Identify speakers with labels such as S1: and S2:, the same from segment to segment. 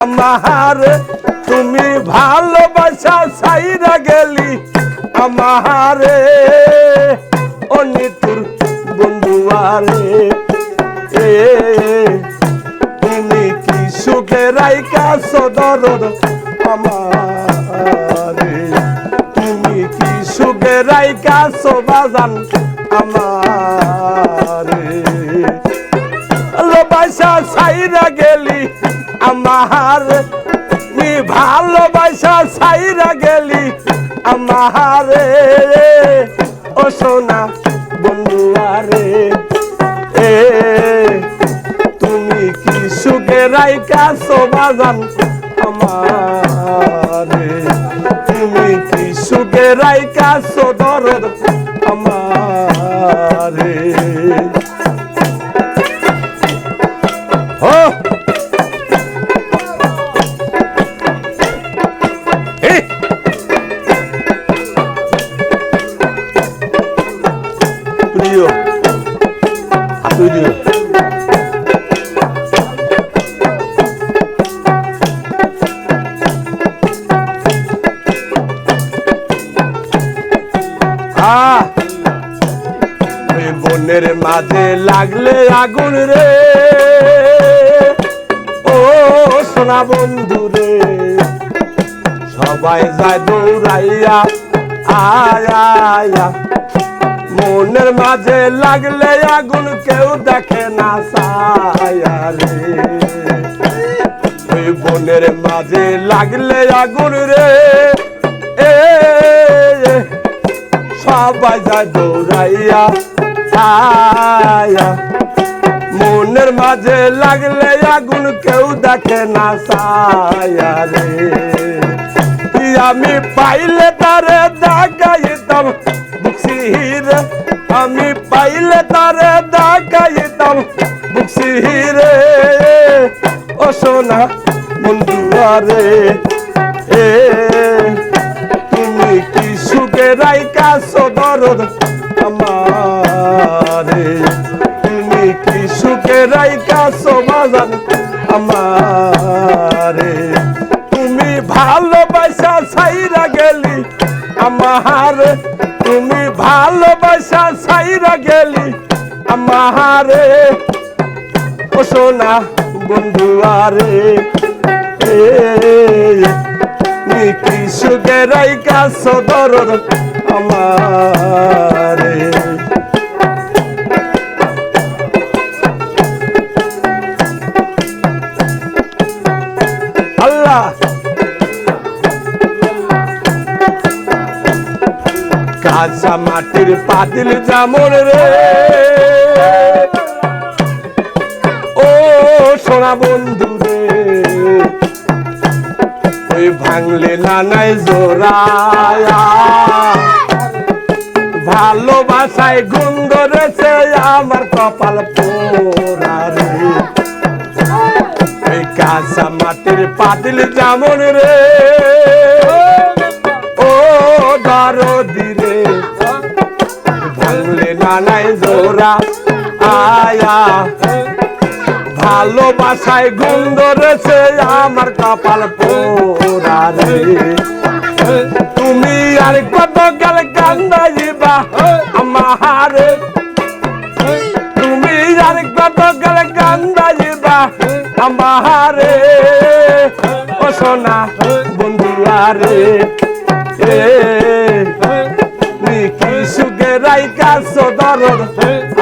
S1: আমার তুমি ভালোবাসা ছাইরা গেলি আমারে ও নিতুর বন্ধুয়ারে তুমি কি সুখে রাইখাছো দরদ আমারে তুমি কি সুখে রাইখাছো বাজান আমারে ভালোবাসা ছাইরা গেলি আমার ভালোবাসা ছাইরা গেলি আমারে ও সোনা বন্ধুয়ারে তুমি কি সুখে রাইখাছো বাজান আমারে তুমি কি সুখে রাইখাছো দরদ আমারে প্রিয় বনের মাঝে লাগলে আগুন রে ও সোনা বন্ধু রে সবাই যায় দৌড়াইয়া আয়া মনের মাঝে লাগলে আগুন কেউ দেখে না ছায়া রে ওই বনের মাঝে লাগলে আগুন রে সবাই যায় দৌড়াইয়া আয়া মনের মাঝে লাগলে আগুন কেউ দেখে না ছায়া রে আমি পাইলে তারে দেখাইতাম বুকসির আমি পাইলে তারে দেখাইতাম বুকসির ও সোনা বন্ধুয়ারে তুমি কি সুখে রাইখাছো দরদ আমারে তুমি কি সুখে রাইখাছো বাজান আমারে তুমি ভালোবাসা ছাইরা গেলি আমার তুমি ভালোবাসা ছাইরা গেলি আমারে ও সোনা বন্ধুয়ারে তুমি কি সুখে রাইখাছো দরদ আমারে আল্লাহ কাঁচা মাটির পাতিল যেমন রে ও সোনা বন্ধু রে ওই ভাঙলে না নাই জোড়ায়া ভালোবাসায় গুণ ধরেছে আমার কপাল পোড়া রে ওই কাঁচা মাটির পাতিল যেমন রে দরদি রে ভাঙলে না নাই জোড়া আয়া ভালোবাসায় গুণ ধরেছে আমার কপাল পোড়া রে তুমি আর কত গেল কান্দাইবা আমারে তুমি আর কত গেল কান্দাইবা আমারে ও সোনা বন্ধুয়ারে তুমি কি সুখে রাইখাছো দরদ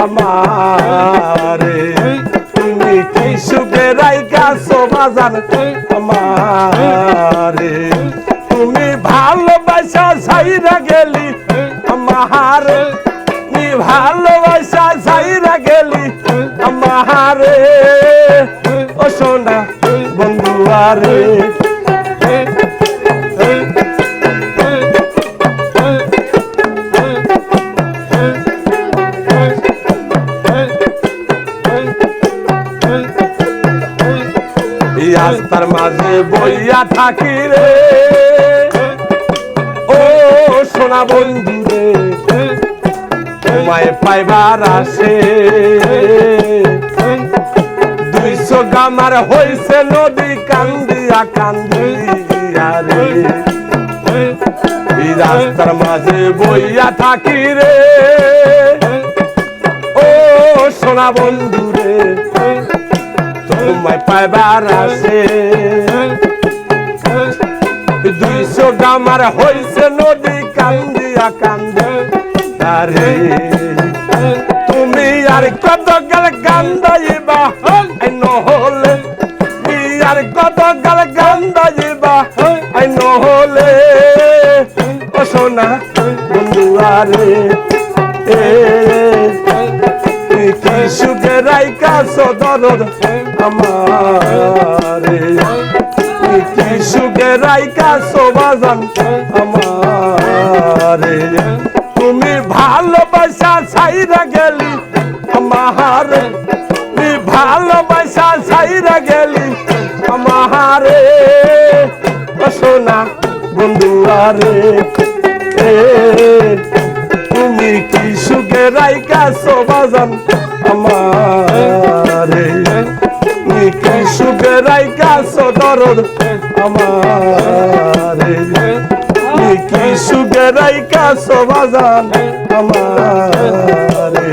S1: আমারে তুমি কি সুখে রাইখাছো বাজান আমারে তুমি ভালোবাসা ছাইরা গেলি আমারে তুমি ভালোবাসা ছাইরা গেলি আমারে ও সোনা বন্ধুয়ারে রাস্তার মাঝে বইয়া থাকি রে ও সোনা বন্ধু রে তোমায় পাইবার আসে চোখ আমার হইছে নদী কান্দিয়া কান্দিয়া রে এই রাস্তার মাঝে বইয়া থাকি রে ও সোনা বন্ধু রে তোমায় পাইবার আসে দুই চোখ আমার হইছে নদী কান্দিয়া কান্দিয়া রে তুমি আর কত গেল কান্দাইবা নহলে আর কত গেল কান্দাইবা নহলে ও সোনা বন্ধু আরে কি সুখে রাইকা সদর আমারে কি সুখে রাইকা সোবাজান আমারে তুমি ভালোবাসা ছাইরা গেলি আমারে তুমি ভালোবাসা ছাইরা গেলি আমারে ও সোনা বন্ধু আরে তুমি কি সুখে রাইকা সোবাজান আমারে তুমি কি সুখে রাইকা সদর আমারে তুমি কি সুখে রাইকা সোবাজান আমারে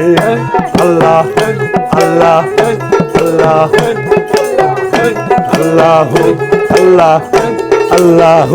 S1: আল্লাহ আল্লাহ আল্লাহ আল্লাহ আল্লাহ আল্লাহ